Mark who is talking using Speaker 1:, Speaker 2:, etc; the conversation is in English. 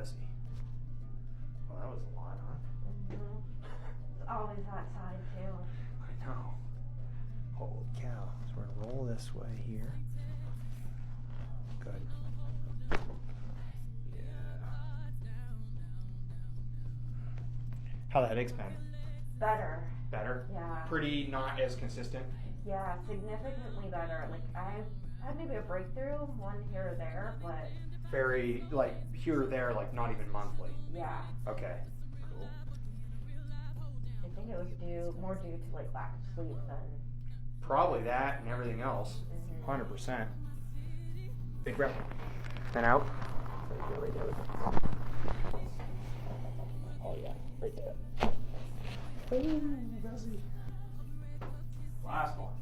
Speaker 1: Bessie. Well, that was a lot, huh?
Speaker 2: It's always outside too.
Speaker 1: I know. Holy cow. So we're going to roll this way here. Good. Yeah. How the headaches been?
Speaker 2: Better.
Speaker 1: Better?
Speaker 2: Yeah.
Speaker 1: Pretty not as consistent?
Speaker 2: Yeah, significantly better. Like I've had maybe a breakthrough, one here or there, but
Speaker 1: Very, like, here or there, like, not even monthly.
Speaker 2: yeah.
Speaker 1: Okay. Cool.
Speaker 2: I think it was more due to like lack of sleep than.
Speaker 1: Probably that and everything else.
Speaker 2: Mhm.
Speaker 1: 100%. Big rep. Then out. Right there. Oh, yeah. Right there. Ooh, Bessie. Last one.